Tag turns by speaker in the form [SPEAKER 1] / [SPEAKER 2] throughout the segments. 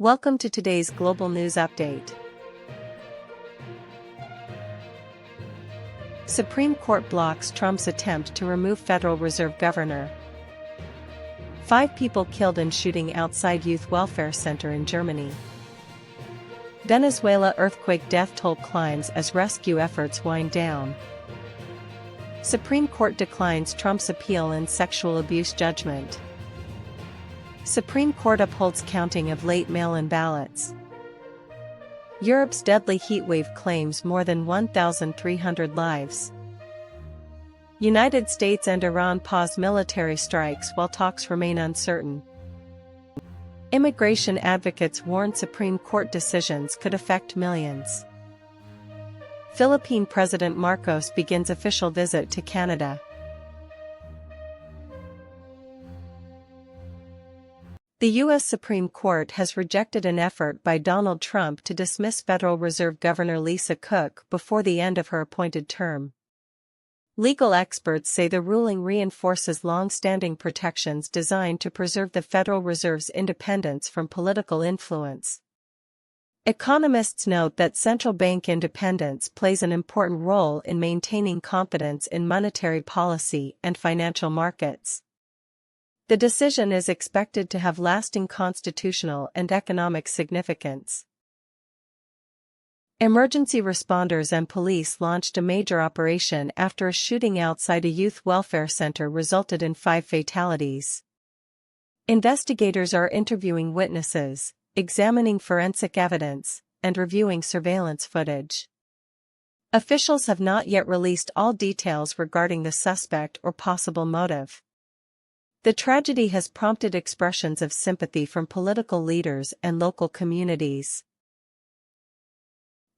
[SPEAKER 1] Welcome to today's global news update. Supreme Court blocks Trump's attempt to remove Federal Reserve Governor. 5 people killed in shooting outside Youth Welfare Center in Germany. Venezuela earthquake death toll climbs as rescue efforts wind down. Supreme Court declines Trump's appeal in sexual abuse judgment. Supreme Court upholds counting of late mail-in ballots. Europe's deadly heatwave claims more than 1,300 lives. United States and Iran pause military strikes while talks remain uncertain. Immigration advocates warn Supreme Court decisions could affect millions. Philippine President Marcos begins official visit to Canada. The U.S. Supreme Court has rejected an effort by Donald Trump to dismiss Federal Reserve Governor Lisa Cook before the end of her appointed term. Legal experts say the ruling reinforces long-standing protections designed to preserve the Federal Reserve's independence from political influence. Economists note that central bank independence plays an important role in maintaining confidence in monetary policy and financial markets. The decision is expected to have lasting constitutional and economic significance. Emergency responders and police launched a major operation after a shooting outside a youth welfare center resulted in 5 fatalities. Investigators are interviewing witnesses, examining forensic evidence, and reviewing surveillance footage. Officials have not yet released all details regarding the suspect or possible motive. The tragedy has prompted expressions of sympathy from political leaders and local communities.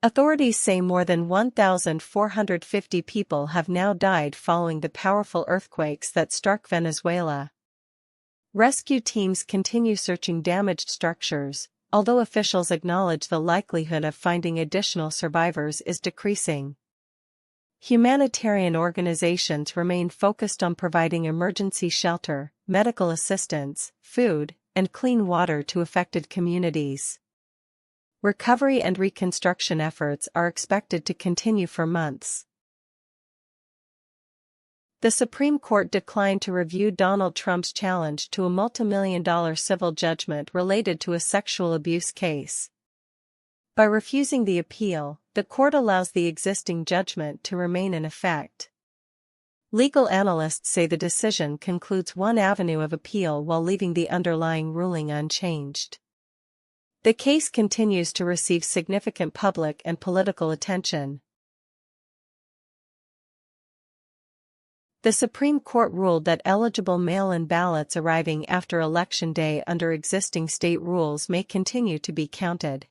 [SPEAKER 1] Authorities say more than 1,450 people have now died following the powerful earthquakes that struck Venezuela. Rescue teams continue searching damaged structures, although officials acknowledge the likelihood of finding additional survivors is decreasing. Humanitarian organizations remain focused on providing emergency shelter, medical assistance, food, and clean water to affected communities. Recovery and reconstruction efforts are expected to continue for months. The Supreme Court declined to review Donald Trump's challenge to a multimillion-dollar civil judgment related to a sexual abuse case. By refusing the appeal, the court allows the existing judgment to remain in effect. Legal analysts say the decision concludes one avenue of appeal while leaving the underlying ruling unchanged. The case continues to receive significant public and political attention. The Supreme Court ruled that eligible mail-in ballots arriving after Election Day under existing state rules may continue to be counted.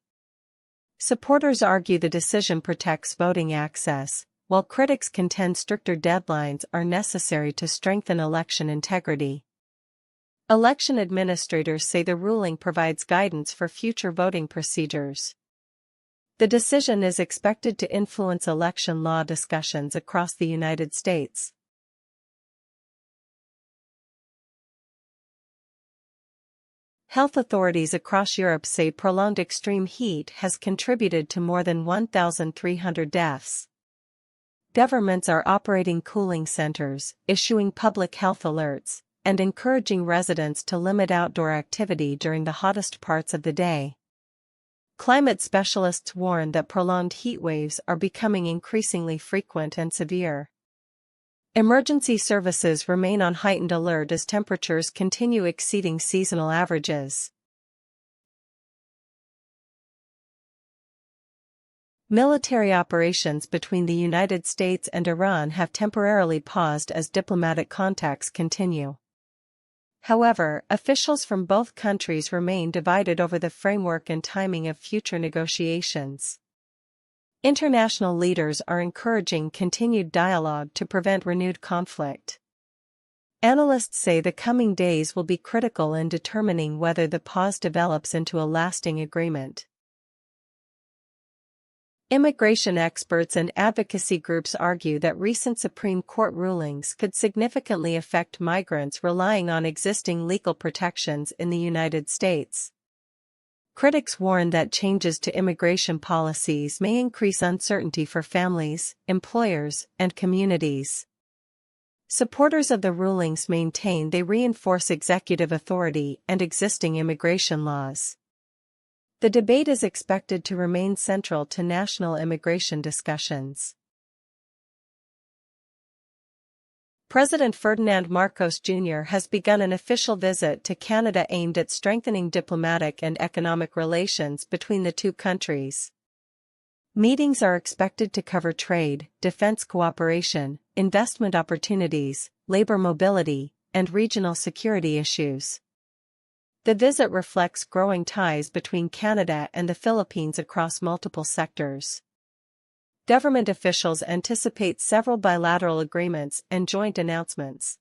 [SPEAKER 1] Supporters argue the decision protects voting access, while critics contend stricter deadlines are necessary to strengthen election integrity. Election administrators say the ruling provides guidance for future voting procedures. The decision is expected to influence election law discussions across the United States. Health authorities across Europe say prolonged extreme heat has contributed to more than 1,300 deaths. Governments are operating cooling centers, issuing public health alerts, and encouraging residents to limit outdoor activity during the hottest parts of the day. Climate specialists warn that prolonged heat waves are becoming increasingly frequent and severe. Emergency services remain on heightened alert as temperatures continue exceeding seasonal averages. Military operations between the United States and Iran have temporarily paused as diplomatic contacts continue. However, officials from both countries remain divided over the framework and timing of future negotiations. International leaders are encouraging continued dialogue to prevent renewed conflict. Analysts say the coming days will be critical in determining whether the pause develops into a lasting agreement. Immigration experts and advocacy groups argue that recent Supreme Court rulings could significantly affect migrants relying on existing legal protections in the United States. Critics warn that changes to immigration policies may increase uncertainty for families, employers, and communities. Supporters of the rulings maintain they reinforce executive authority and existing immigration laws. The debate is expected to remain central to national immigration discussions. President Ferdinand Marcos Jr. has begun an official visit to Canada aimed at strengthening diplomatic and economic relations between the two countries. Meetings are expected to cover trade, defense cooperation, investment opportunities, labor mobility, and regional security issues. The visit reflects growing ties between Canada and the Philippines across multiple sectors. Government officials anticipate several bilateral agreements and joint announcements.